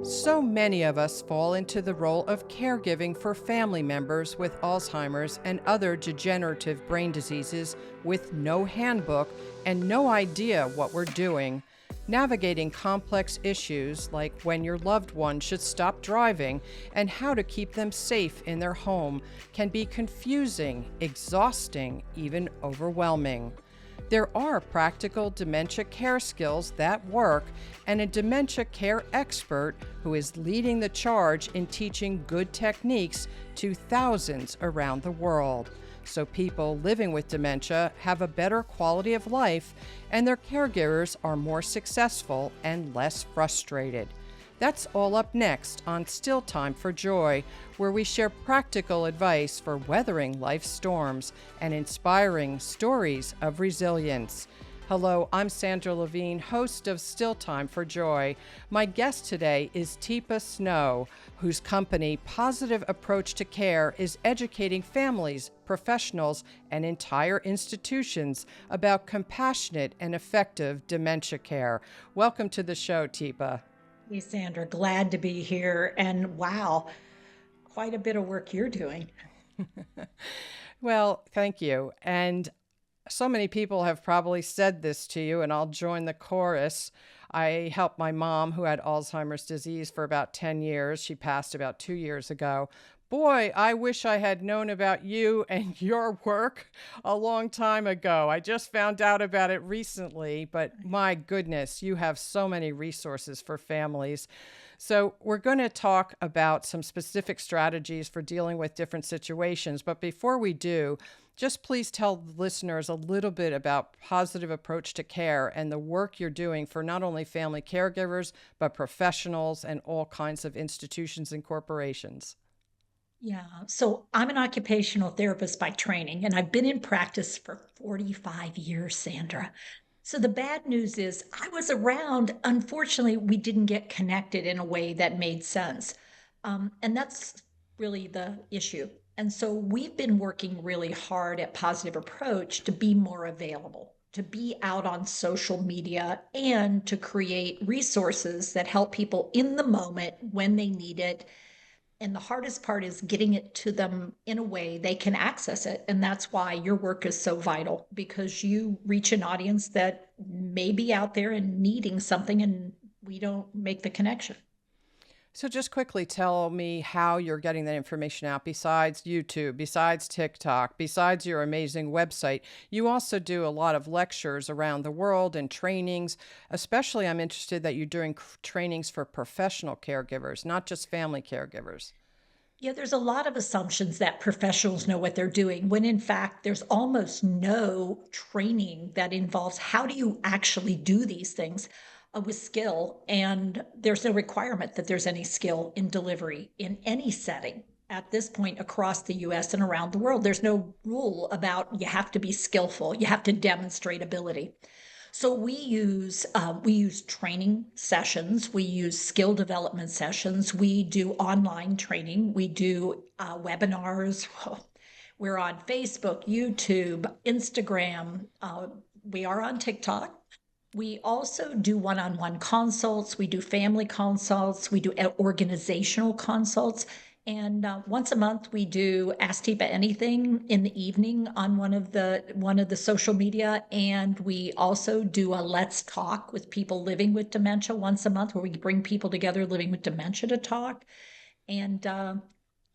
So many of us fall into the role of caregiving for family members with Alzheimer's and other degenerative brain diseases with no handbook and no idea what we're doing. Navigating complex issues like when your loved one should stop driving and how to keep them safe in their home can be confusing, exhausting, even overwhelming. There are practical dementia care skills that work, and a dementia care expert who is leading the charge in teaching good techniques to thousands around the world, so people living with dementia have a better quality of life and their caregivers are more successful and less frustrated. That's all up next on Still Time for Joy, where we share practical advice for weathering life's storms and inspiring stories of resilience. Hello, I'm Sandra Levine, host of Still Time for Joy. My guest today is Teepa Snow, whose company Positive Approach to Care is educating families, professionals, and entire institutions about compassionate and effective dementia care. Welcome to the show, Teepa. Hey, Sandra, glad to be here. And wow, quite a bit of work you're doing. Well, thank you. And so many people have probably said this to you, and I'll join the chorus. I helped my mom, who had Alzheimer's disease, for about 10 years. She passed about 2 years ago. Boy, I wish I had known about you and your work a long time ago. I just found out about it recently, but my goodness, you have so many resources for families. So we're going to talk about some specific strategies for dealing with different situations. But before we do, just please tell the listeners a little bit about Positive Approach to Care and the work you're doing for not only family caregivers, but professionals and all kinds of institutions and corporations. Yeah, so I'm an occupational therapist by training, and I've been in practice for 45 years, Sandra. So the bad news is I was around. Unfortunately, we didn't get connected in a way that made sense. And that's really the issue. And so we've been working really hard at Positive Approach to be more available, to be out on social media, and to create resources that help people in the moment when they need it. And the hardest part is getting it to them in a way they can access it. And that's why your work is so vital, because you reach an audience that may be out there and needing something, and we don't make the connection. So just quickly tell me how you're getting that information out besides YouTube, besides TikTok, besides your amazing website. You also do a lot of lectures around the world and trainings. Especially, I'm interested that you're doing trainings for professional caregivers, not just family caregivers. Yeah, there's a lot of assumptions that professionals know what they're doing, when in fact, there's almost no training that involves how do you actually do these things with skill. And there's no requirement that there's any skill in delivery in any setting at this point across the US and around the world. There's no rule about you have to be skillful, you have to demonstrate ability. So we use training sessions, we use skill development sessions, we do online training, we do webinars. We're on Facebook, YouTube, Instagram. We are on TikTok. We also do one-on-one consults. We do family consults. We do organizational consults. And once a month, we do Ask Teepa Anything in the evening on one of the social media. And we also do a Let's Talk with people living with dementia once a month, where we bring people together living with dementia to talk. And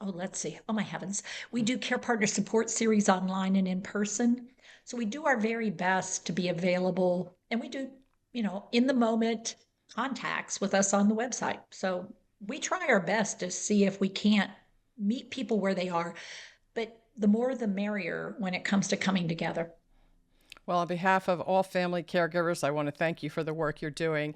let's see. Oh my heavens. We do Care Partner Support Series online and in person. So we do our very best to be available, and we do, in the moment contacts with us on the website. So we try our best to see if we can't meet people where they are, but the more the merrier when it comes to coming together. Well, on behalf of all family caregivers, I want to thank you for the work you're doing.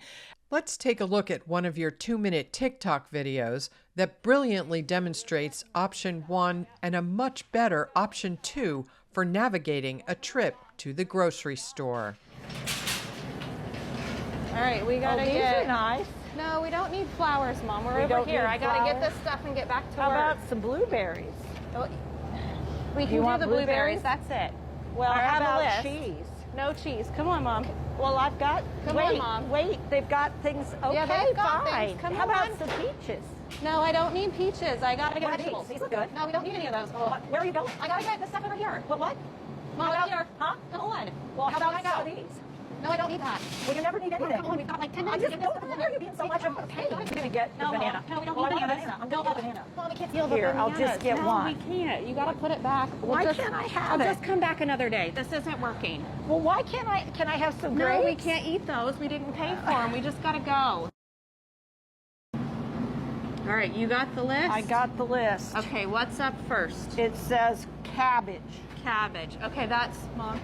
Let's take a look at one of your 2-minute TikTok videos that brilliantly demonstrates option 1 and a much better option 2 for navigating a trip to the grocery store. All right, we gotta these get. are nice. No, we don't need flowers, Mom. We're We over don't here. need I gotta get flowers? this stuff and get back to How work. about some blueberries? Oh, we can You do want the blueberries. That's it. Well, Or how have a about list. cheese? No cheese. Come on, Mom. Well, I've got. Come wait, on, Mom. Wait, they've got things. Okay, Yeah, they've got fine. things. Come How on. about some peaches? No, I don't need peaches. I gotta get What are these? vegetables. These look good. No, we don't need any of those. Well, where are you going? I gotta get the stuff over here. Well, what? Mom, How over here. Huh? Come on. Well, how about I some of go? these? No, I don't need that. Well, you never need anything. Come on, we've got like 10 I minutes. just know. Why are you being so much of a pain? I'm going to get the No, banana. Mom. No, we don't Well, need I want any of banana. this. I'm going to get banana. Mom, we can't deal with Here, the I'll just get no, one. we can't. You gotta put it back. Why can't I have I'll it? just come back another day. This isn't working. Well, why can't I? Can I have some grapes? No, we can't eat those. We didn't pay for them. We just gotta go. All right, you got the list? I got the list. Okay, what's up first? It says cabbage. Cabbage. Okay, that's, Mom.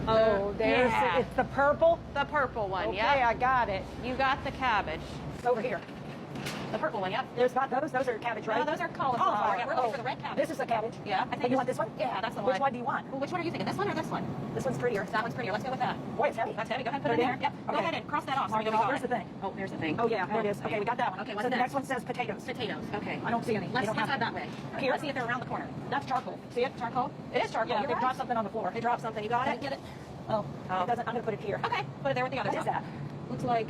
Oh, there's yeah. it's the purple. The purple one, Okay, yeah. I got it. You got the cabbage. It's over here. The purple one, yep. There's not those. Those are cabbage, right? No, those are cauliflower. Yeah, we're looking for the red cabbage. This is the cabbage. Yeah, I think You want this one? Yeah, that's the Which one. one do you want? Well, which one are you thinking? This one or this one? This one's prettier. That one's prettier. Let's go with that. Boy, it's heavy. That's heavy. Go ahead and put it in there. Yep. Go Okay. ahead and cross that off. All right, So we got where's it. the thing? Oh, there's the thing. Oh, yeah, there it is. Okay, we got that one. Okay, so what's the next? next one says potatoes. Potatoes. Okay. I don't see any. Let's They don't head have that way. Here? Let's see if they're around the corner. That's charcoal. See it? Charcoal? It is charcoal. Yeah, You're they right. dropped something on the floor. They dropped something. You got it? Get it? Oh, Oh. it doesn't. I'm going to put it here. Okay. Put it there with the others. What is that? Looks like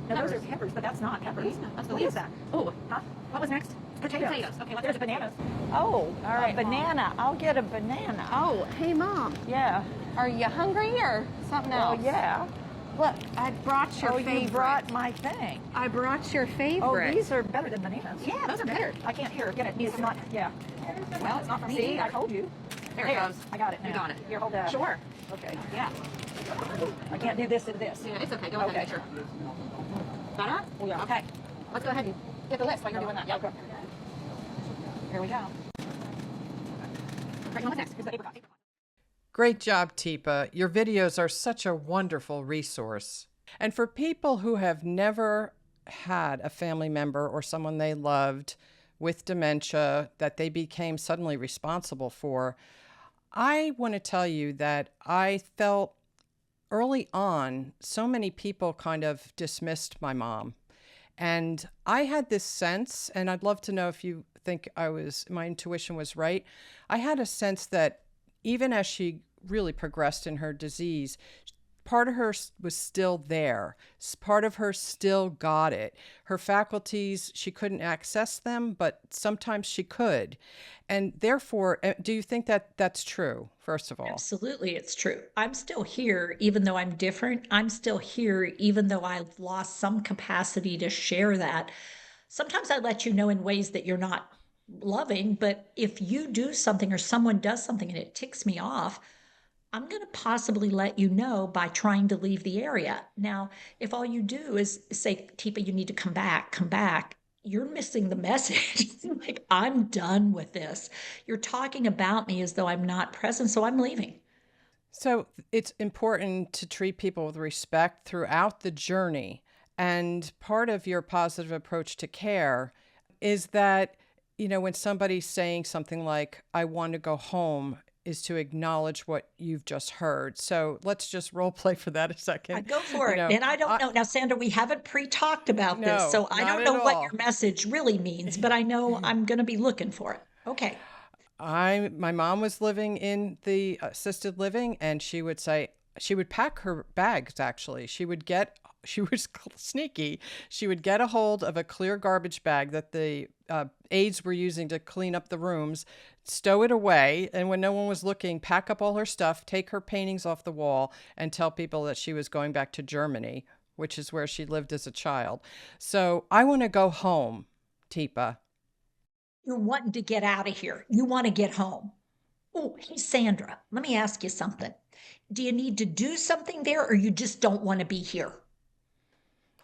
No, those are peppers. peppers, but that's not peppers. Yeah, that's the What leaves. is that? Oh, Huh? what was next? Potatoes. Potatoes. Okay, let's There's get the bananas. potatoes. Oh, all right, right, banana. I'll get a banana. Oh, hey, Mom. Yeah. Are you hungry or something Oh, else? yeah. Look, I brought your favorite. You brought my thing. I brought your Oh, favorite. these are better than bananas. Yeah, those are better. I can't hear. Get it. It's not. Yeah. Well, it's not for me See, I either. told you. There it goes. I got it now. You got it. Here, hold that. Sure. Okay. Yeah. I can't do this and this. Yeah, it's okay. Go ahead Okay. and make sure. Better? Oh, yeah. Okay. Let's go ahead and get the list while you're doing that. Yep. Okay. Here we go. Right, what's next? Here's the apricot. Great job, Teepa. Your videos are such a wonderful resource. And for people who have never had a family member or someone they loved with dementia that they became suddenly responsible for, I want to tell you that I felt early on so many people kind of dismissed my mom. And I had this sense, and I'd love to know if you think my intuition was right. I had a sense that even as she really progressed in her disease, part of her was still there. Part of her still got it. Her faculties, she couldn't access them, but sometimes she could. And therefore, do you think that that's true, first of all? Absolutely, it's true. I'm still here, even though I'm different. I'm still here, even though I've lost some capacity to share that. Sometimes I let you know in ways that you're not loving, but if you do something or someone does something and it ticks me off, I'm going to possibly let you know by trying to leave the area. Now, if all you do is say, Teepa, you need to come back, you're missing the message. Like, I'm done with this. You're talking about me as though I'm not present, so I'm leaving. So it's important to treat people with respect throughout the journey. And part of your positive approach to care is that, you know, when somebody's saying something like, I want to go home, is to acknowledge what you've just heard. So let's just role play for that a second. I'd go for it. You know, And I don't know. Now, Sandra, we haven't pre-talked about this, so I not don't at know what all. your message really means, but I know I'm going to be looking for it. Okay. My mom was living in the assisted living, and she would pack her bags, actually. She was sneaky. She would get a hold of a clear garbage bag that the aides were using to clean up the rooms, stow it away, and when no one was looking, pack up all her stuff, take her paintings off the wall, and tell people that she was going back to Germany, which is where she lived as a child. So I want to go home, Teepa. You're wanting to get out of here. You want to get home. Oh, hey, Sandra, let me ask you something. Do you need to do something there, or you just don't want to be here?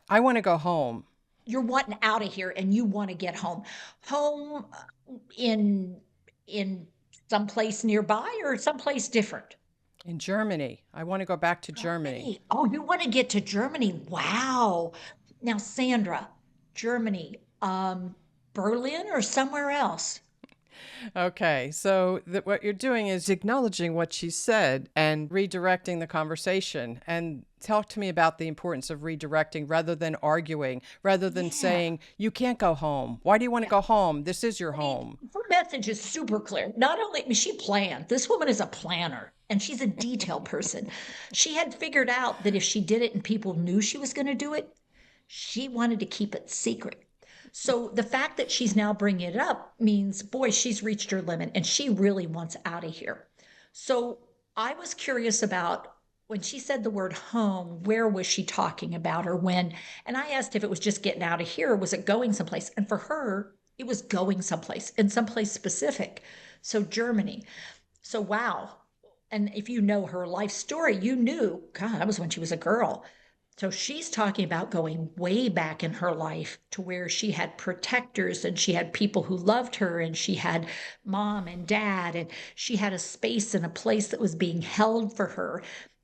I want to go home. You're wanting out of here and you want to get home. Home in someplace nearby or someplace different? In Germany. I want to go back to Germany. Hey, oh, you want to get to Germany? Wow. Now, Sandra, Germany, Berlin or somewhere else? Okay, so what you're doing is acknowledging what she said and redirecting the conversation. And talk to me about the importance of redirecting rather than arguing, rather than Yeah. saying, you can't go home. Why do you want to Yeah. go home? This is your I mean, home. her message is super clear. Not only, I mean, she planned. This woman is a planner and she's a detail person. She had figured out that if she did it and people knew she was going to do it, she wanted to keep it secret. So the fact that she's now bringing it up means, boy, she's reached her limit and she really wants out of here. So I was curious about when she said the word home, where was she talking about or when? And I asked if it was just getting out of here, or was it going someplace? And for her, it was going someplace and someplace specific. So Germany. So wow. And if you know her life story, you knew, God, that was when she was a girl. So she's talking about going way back in her life to where she had protectors and she had people who loved her and she had mom and dad and she had a space and a place that was being held for her.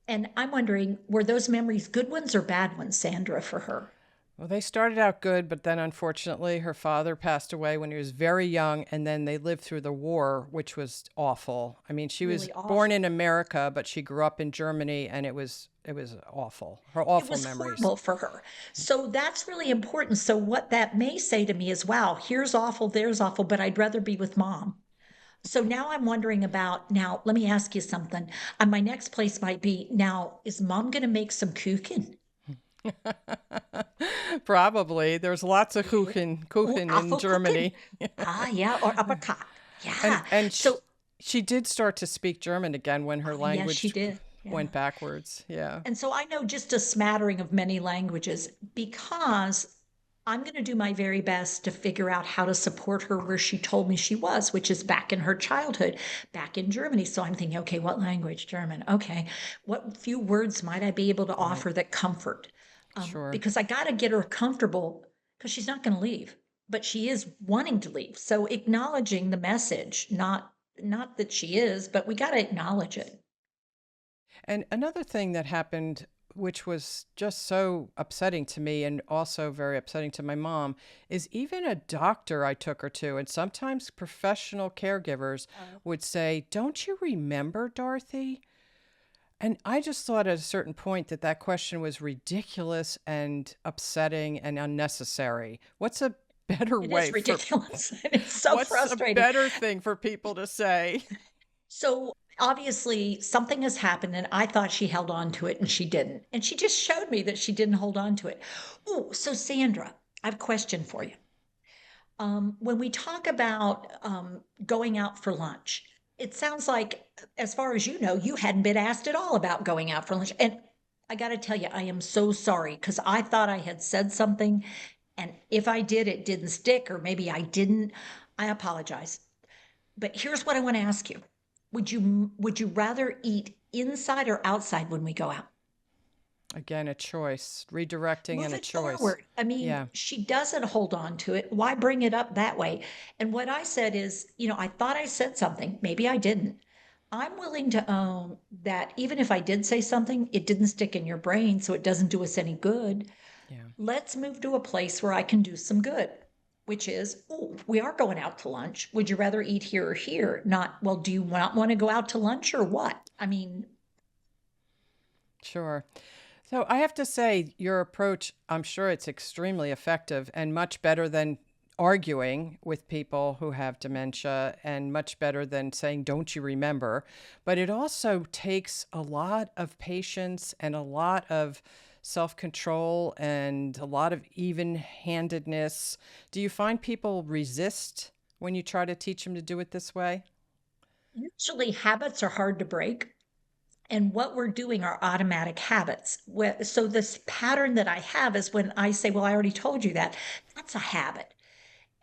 And I'm wondering, were those memories good ones or bad ones, Sandra, for her? Well, they started out good, but then unfortunately, her father passed away when he was very young, and then they lived through the war, which was awful. I mean, she was Really born awful. in America, but she grew up in Germany, and it was awful. Her It awful was memories. horrible for her. So that's really important. So what that may say to me is, wow, here's awful, there's awful, but I'd rather be with mom. So now I'm wondering about, now let me ask you something. My next place might be, now is mom going to make some kuchen? Probably. There's lots of Yeah. Oh, Kuchen in Apfelkuchen. Germany. Ah, yeah, or Apricot. And Yeah. and So, she did start to speak German again when her yes, she language did. went Yeah. backwards. Yeah. And so I know just a smattering of many languages because I'm going to do my very best to figure out how to support her where she told me she was, which is back in her childhood, back in Germany. So I'm thinking, okay, what language? German. Okay. What few words might I be able to Right. offer that comfort? Sure. Because I got to get her comfortable because she's not going to leave, but she is wanting to leave. So acknowledging the message, not that she is, but we got to acknowledge it. And another thing that happened, which was just so upsetting to me and also very upsetting to my mom, is even a doctor I took her to, and sometimes professional caregivers would say, don't you remember, Dorothy? And I just thought at a certain point that that question was ridiculous and upsetting and unnecessary. What's a better It way is for, ridiculous. It's so what's a frustrating. better thing for people to say? So obviously something has happened and I thought she held on to it and she didn't. And she just showed me that she didn't hold on to it. Oh, so Sandra, I have a question for you. When we talk about going out for lunch, it sounds like, as far as you know, you hadn't been asked at all about going out for lunch. And I got to tell you, I am so sorry because I thought I had said something. And if I did, it didn't stick, or maybe I didn't. I apologize. But here's what I want to ask you. Would you rather eat inside or outside when we go out? Again, a choice, redirecting Move and a it choice. forward. I mean, Yeah. she doesn't hold on to it. Why bring it up that way? And what I said is, I thought I said something. Maybe I didn't. I'm willing to own that even if I did say something, it didn't stick in your brain, so it doesn't do us any good. Yeah. Let's move to a place where I can do some good, which is, oh, we are going out to lunch. Would you rather eat here or here? Not, well, do you not want to go out to lunch or what? I mean, Sure. So I have to say, your approach, I'm sure it's extremely effective and much better than arguing with people who have dementia and much better than saying, don't you remember? But it also takes a lot of patience and a lot of self control and a lot of even handedness. Do you find people resist when you try to teach them to do it this way? usually habits are hard to break. And what we're doing are automatic habits. So, this pattern that I have is when I say, well, I already told you that, that's a habit.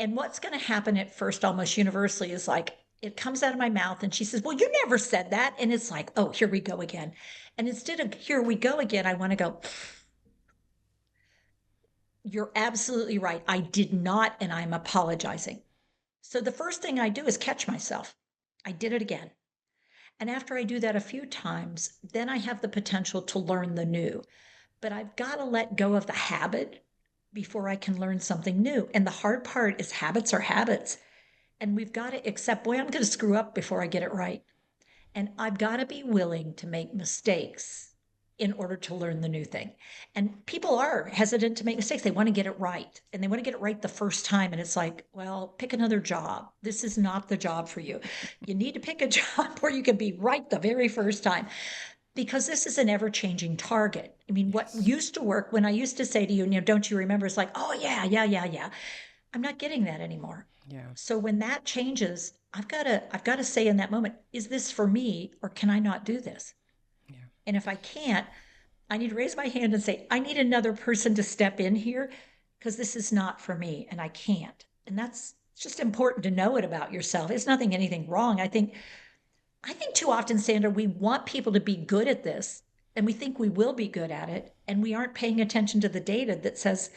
And what's going to happen at first, almost universally, is like, it comes out of my mouth and she says, well, you never said that. And it's like, oh, here we go again. And instead of here we go again, I want to go, you're absolutely right. I did not, and I'm apologizing. So the first thing I do is catch myself. I did it again. And after I do that a few times, then I have the potential to learn the new. But I've got to let go of the habit before I can learn something new. And the hard part is habits are habits. And we've got to accept, boy, I'm going to screw up before I get it right. And I've got to be willing to make mistakes in order to learn the new thing. And people are hesitant to make mistakes. They want to get it right, and they want to get it right the first time. And it's like, well, pick another job. This is not the job for you. You need to pick a job where you can be right the very first time, because this is an ever changing target. I mean, what Yes. used to work when I used to say to you, don't you remember? It's like, oh, yeah, yeah, yeah, yeah. I'm not getting that anymore. Yeah. So when that changes, I've got to say in that moment, is this for me, or can I not do this? Yeah. And if I can't, I need to raise my hand and say, I need another person to step in here, because this is not for me and I can't. And that's just important to know it about yourself. It's nothing, anything wrong. I think too often, Sandra, we want people to be good at this, and we think we will be good at it. And we aren't paying attention to the data that says,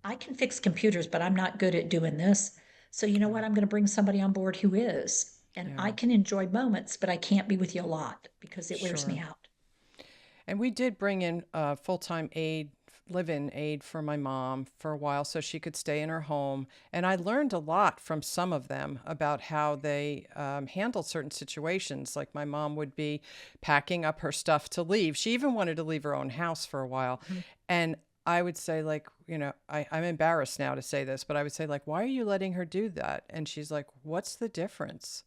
I can fix computers, but I'm not good at doing this. So you know what? I'm going to bring somebody on board who is. And Yeah. I can enjoy moments, but I can't be with you a lot because it wears me Sure. out. And we did bring in full-time aid, live-in aid for my mom for a while so she could stay in her home. And I learned a lot from some of them about how they handled certain situations. Like my mom would be packing up her stuff to leave. She even wanted to leave her own house for a while. Mhm. And I would say, like, I'm embarrassed now to say this, but I would say, like, why are you letting her do that? And she's like, what's the difference?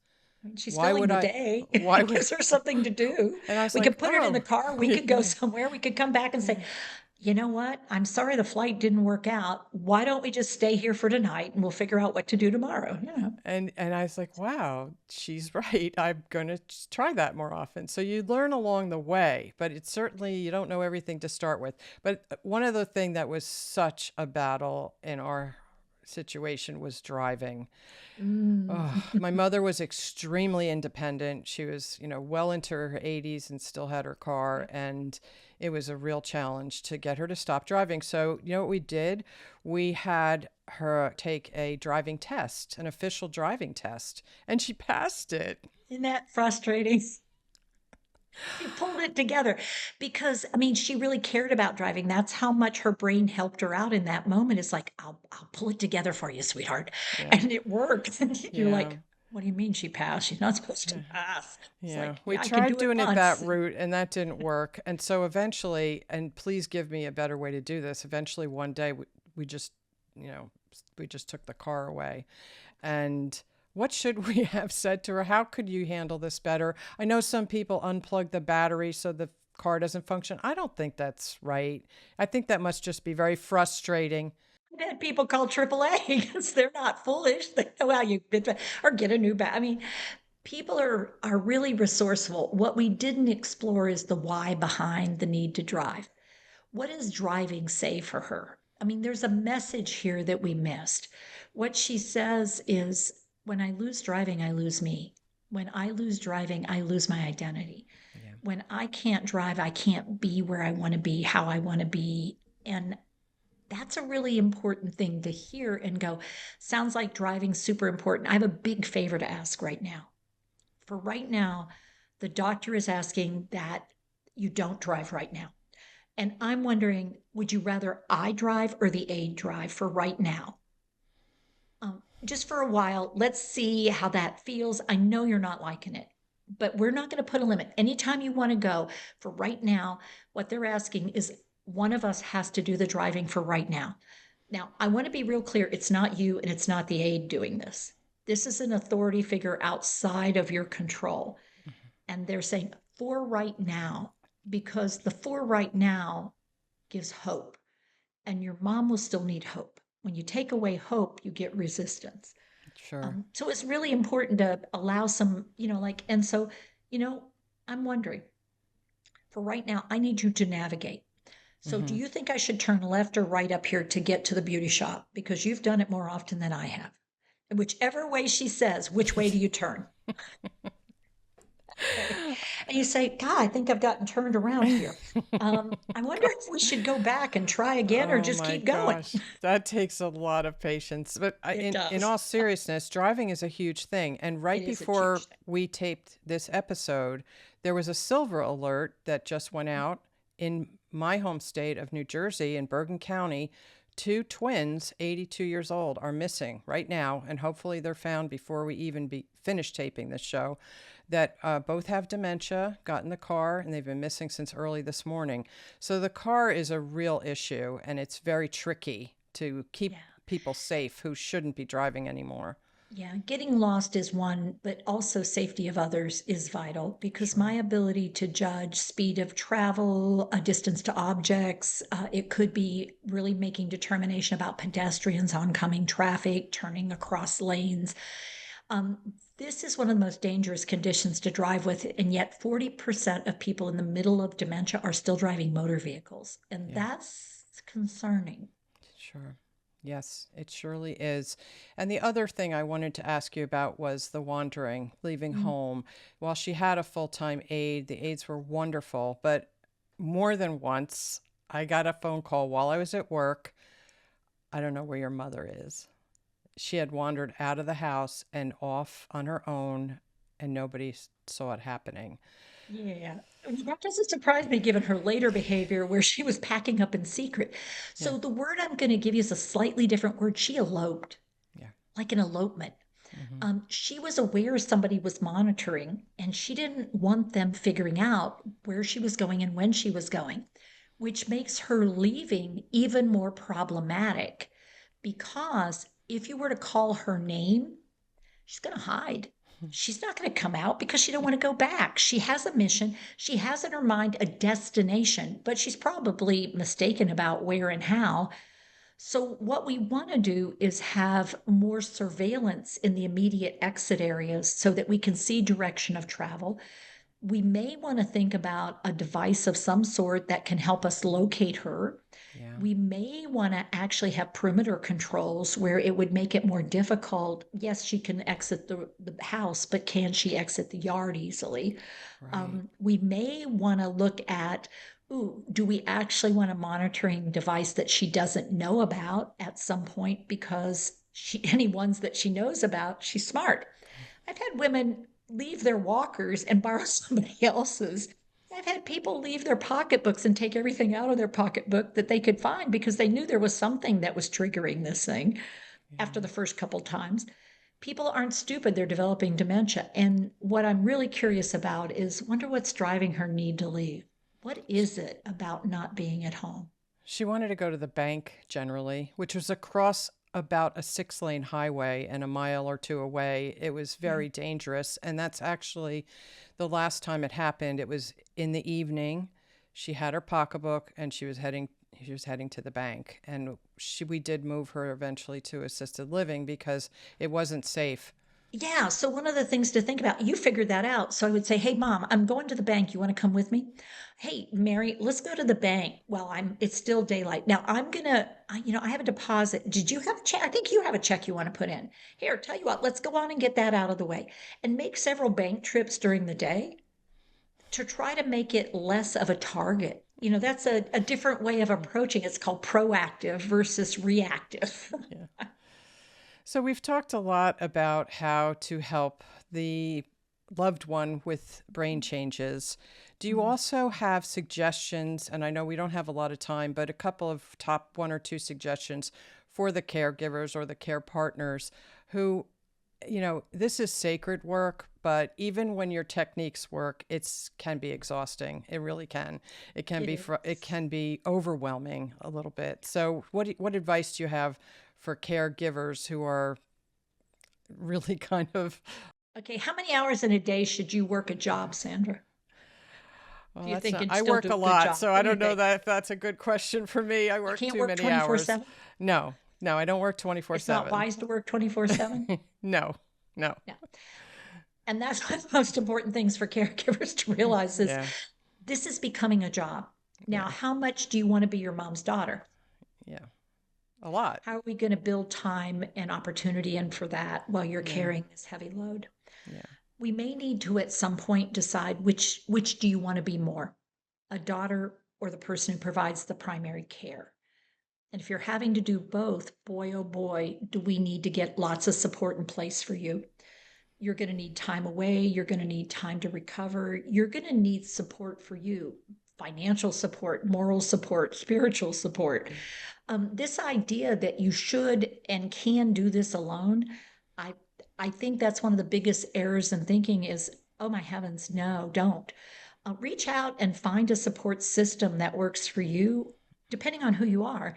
She's Why filling would the I? day. Why It would? gives her something to do. And I was We like, could put it in the oh, car. We could go yeah, somewhere. We could come back and say, yeah. you know what? I'm sorry the flight didn't work out. Why don't we just stay here for tonight and we'll figure out what to do tomorrow? And I was like, wow, she's right. I'm going to try that more often. So you learn along the way, but it's certainly, you don't know everything to start with. But one of the things that was such a battle in our situation was driving. Mm. Oh, my mother was extremely independent. She was, well into her 80s and still had her car. And it was a real challenge to get her to stop driving. So, you know what we did? We had her take a driving test, an official driving test, and she passed it. Isn't that frustrating? She pulled it together because, I mean, she really cared about driving. That's how much her brain helped her out in that moment. It's like, I'll pull it together for you, sweetheart. Yeah. And it worked. And you're Yeah. like, what do you mean she passed? She's not supposed to Yeah. pass. It's Yeah, like, we yeah, I can tried do it doing it that once. route and that didn't work. And so eventually, and please give me a better way to do this. Eventually, one day we just, you know, we just took the car away. And what should we have said to her? How could you handle this better? I know some people unplug the battery so the car doesn't function. I don't think that's right. I think that must just be very frustrating. I've had people call AAA because they're not foolish. They know how you or get a new bat. I mean, people are really resourceful. What we didn't explore is the why behind the need to drive. What does driving say for her? I mean, there's a message here that we missed. What she says is, when I lose driving, I lose me. When I lose driving, I lose my identity. Yeah. When I can't drive, I can't be where I want to be, how I want to be. And that's a really important thing to hear and go, sounds like driving's super important. I have a big favor to ask right now. For right now, the doctor is asking that you don't drive right now. And I'm wondering, would you rather I drive or the aide drive for right now? Just for a while, let's see how that feels. I know you're not liking it, but we're not going to put a limit. Anytime you want to go, for right now, what they're asking is one of us has to do the driving for right now. Now, I want to be real clear, it's not you and it's not the aide doing this. This is an authority figure outside of your control. And they're saying for right now, because the for right now gives hope, and your mom will still need hope. When you take away hope, you get resistance. Sure. So it's really important to allow some, and so, you know, I'm wondering, for right now, I need you to navigate. So do Hmm. you think I should turn left or right up here to get to the beauty shop? Because you've done it more often than I have. And whichever way she says, which way do you turn? Okay. And you say, God, I think I've gotten turned around here. I wonder if we should go back and try again or Oh just my keep going. gosh, that takes a lot of patience. But It in does. all seriousness, driving is a huge thing. And It right is a before huge thing. we taped this episode, there was a silver alert that just went out in my home state of New Jersey in Bergen County. Two twins, 82 years old, are missing right now, and hopefully they're found before we even finish taping this show. That both have dementia, got in the car, and they've been missing since early this morning. So the car is a real issue, and it's very tricky to keep people safe who shouldn't be driving anymore. Yeah, getting lost is one, but also safety of others is vital because my ability to judge speed of travel, a distance to objects, it could be really making determination about pedestrians, oncoming traffic, turning across lanes. Um, this is one of the most dangerous conditions to drive with, and yet 40% of people in the middle of dementia are still driving motor vehicles, and that's concerning. Sure. Yes, it surely is. And the other thing I wanted to ask you about was the wandering, leaving home. While she had a full-time aide, the aides were wonderful, but more than once, I got a phone call while I was at work. I don't know where your mother is. She had wandered out of the house and off on her own, and nobody saw it happening. Yeah, that doesn't surprise me given her later behavior where she was packing up in secret. Yeah, So the word I'm going to give you is a slightly different word. She eloped, yeah. like an elopement. Hmm. She was aware somebody was monitoring and she didn't want them figuring out where she was going and when she was going, which makes her leaving even more problematic because if you were to call her name, she's going to hide. She's not going to come out because she don't want to go back. She has a mission. She has in her mind a destination, but she's probably mistaken about where and how. So what we want to do is have more surveillance in the immediate exit areas so that we can see direction of travel. We may want to think about a device of some sort that can help us locate her. Yeah. We may want to actually have perimeter controls where it would make it more difficult. Yes, she can exit the house, but can she exit the yard easily? Right. We may want to look at, ooh, do we actually want a monitoring device that she doesn't know about at some point because any ones that she knows about, she's smart. I've had women leave their walkers and borrow somebody else's. I've had people leave their pocketbooks and take everything out of their pocketbook that they could find because they knew there was something that was triggering this thing after Yeah. the first couple times. People aren't stupid, they're developing dementia. And what I'm really curious about is wonder what's driving her need to leave. What is it about not being at home? She wanted to go to the bank generally, which was across about a 6-lane highway and a mile or two away. It was Yeah. very dangerous. And that's actually the last time it happened. It was in the evening. She had her pocketbook and she was heading to the bank. And we did move her eventually to assisted living because it wasn't safe. Yeah. So one of the things to think about, you figured that out. So I would say, hey, mom, I'm going to the bank. You want to come with me? Hey, Mary, let's go to the bank. Well, it's still daylight. Now I'm going to, I have a deposit. Did you have a check? I think you have a check you want to put in. Here, tell you what, let's go on and get that out of the way and make several bank trips during the day to try to make it less of a target. That's a different way of approaching it. It's called proactive versus reactive. Yeah. So we've talked a lot about how to help the loved one with brain changes. Do you also have suggestions? And I know we don't have a lot of time, but a couple of top one or two suggestions for the caregivers or the care partners who, this is sacred work, but even when your techniques work, can be exhausting. It really can. It can It be it is. can be overwhelming a little bit. So what advice do you have for caregivers who are really kind of, Okay, how many hours in a day should you work a job, Sandra? well, Do you that's think not, and I still work do a a good lot, job? so I What do you don't know think? that if that's a good question for me. I You work can't too work many hours. 24/7? No, no, I don't work It's not 24/7. wise to work 24/7? No, no. Yeah. And that's one of the most important things for caregivers to realize is Yeah, this is becoming a job. Now, yeah, how much do you want to be your mom's daughter? yeah. A lot. How are we going to build time and opportunity in for that while you're Yeah, carrying this heavy load? yeah, We may need to at some point decide which do you want to be more, a daughter or the person who provides the primary care. And if you're having to do both, boy oh boy, do we need to get lots of support in place for you. You're going to need time away, you're going to need time to recover, you're going to need support for you financial support, moral support, spiritual support. This idea that you should and can do this alone, I I think that's one of the biggest errors in thinking is, oh my heavens, no, don't. Reach out and find a support system that works for you, depending on who you are.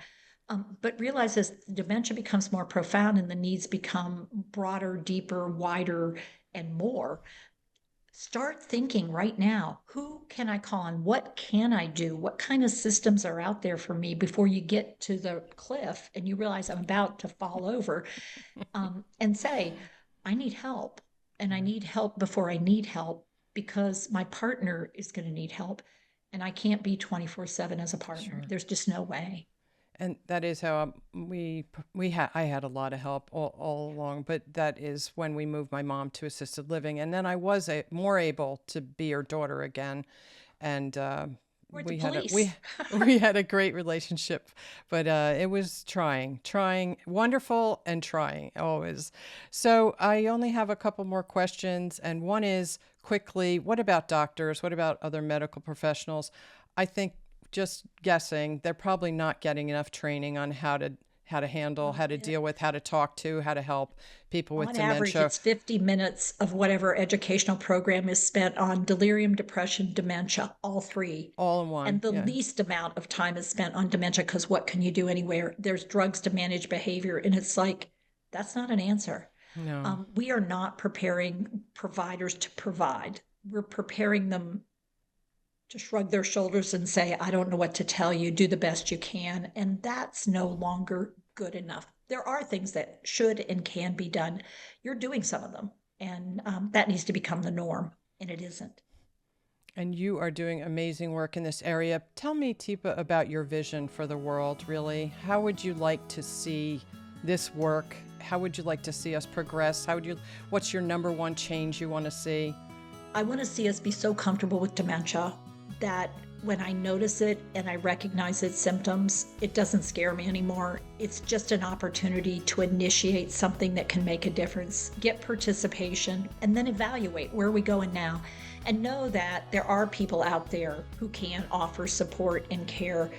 But realize as dementia becomes more profound and the needs become broader, deeper, wider, and more, start thinking right now, who can I call on? What can I do? What kind of systems are out there for me before you get to the cliff and you realize I'm about to fall over? And say, I need help. And I need help before I need help because my partner is going to need help. And I can't be 24/7 as a partner. Sure. There's just no way. And that is how I had a lot of help all along, but that is when we moved my mom to assisted living, and then I was more able to be her daughter again, and We're the we had police. we had a great relationship, but it was trying, wonderful, and trying always. So I only have a couple more questions, and one is quickly, what about doctors? What about other medical professionals? I think, just guessing, they're probably not getting enough training on how to handle, how to deal with, how to talk to, how to help people with On average, dementia. it's 50 minutes of whatever educational program is spent on delirium, depression, dementia, all three. All in one. And the Yeah. least amount of time is spent on dementia because what can you do anywhere? There's drugs to manage behavior. And it's like, that's not an answer. No. We are not preparing providers to provide. We're preparing them to shrug their shoulders and say, I don't know what to tell you, do the best you can. And that's no longer good enough. There are things that should and can be done. You're doing some of them, and that needs to become the norm, and it isn't. And you are doing amazing work in this area. Tell me, Teepa, about your vision for the world, really. How would you like to see this work? How would you like to see us progress? What's your number one change you want to see? I want to see us be so comfortable with dementia that when I notice it and I recognize its symptoms, it doesn't scare me anymore. It's just an opportunity to initiate something that can make a difference, get participation, and then evaluate where are we going now. And know that there are people out there who can offer support and care,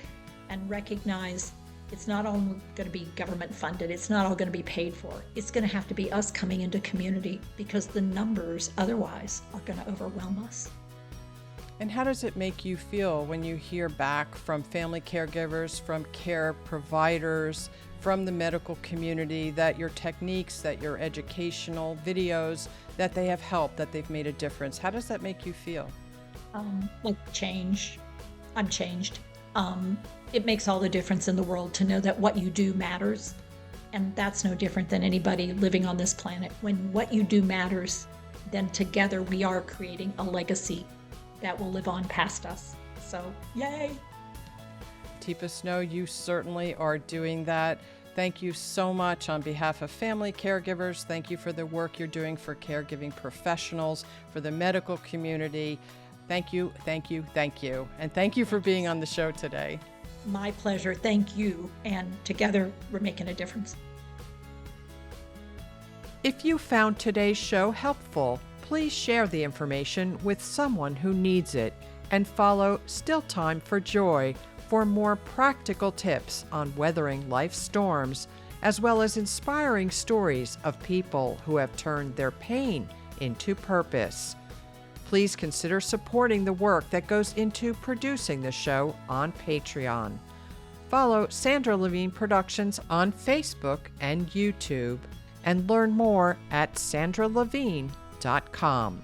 and recognize it's not all going to be government funded. It's not all going to be paid for. It's going to have to be us coming into community because the numbers otherwise are going to overwhelm us. And how does it make you feel when you hear back from family caregivers, from care providers, from the medical community that your techniques, that your educational videos, that they have helped, that they've made a difference? How does that make you feel? Like change. I'm changed. It makes all the difference in the world to know that what you do matters. And that's no different than anybody living on this planet. When what you do matters, then together we are creating a legacy that will live on past us. So, yay! Teepa Snow, you certainly are doing that. Thank you so much on behalf of family caregivers. Thank you for the work you're doing for caregiving professionals, for the medical community. Thank you, thank you, thank you. And thank you for being on the show today. My pleasure. Thank you. And together we're making a difference. If you found today's show helpful, please share the information with someone who needs it and follow Still Time for Joy for more practical tips on weathering life's storms, as well as inspiring stories of people who have turned their pain into purpose. Please consider supporting the work that goes into producing the show on Patreon. Follow Sandra Levine Productions on Facebook and YouTube, and learn more at sandralevine.com.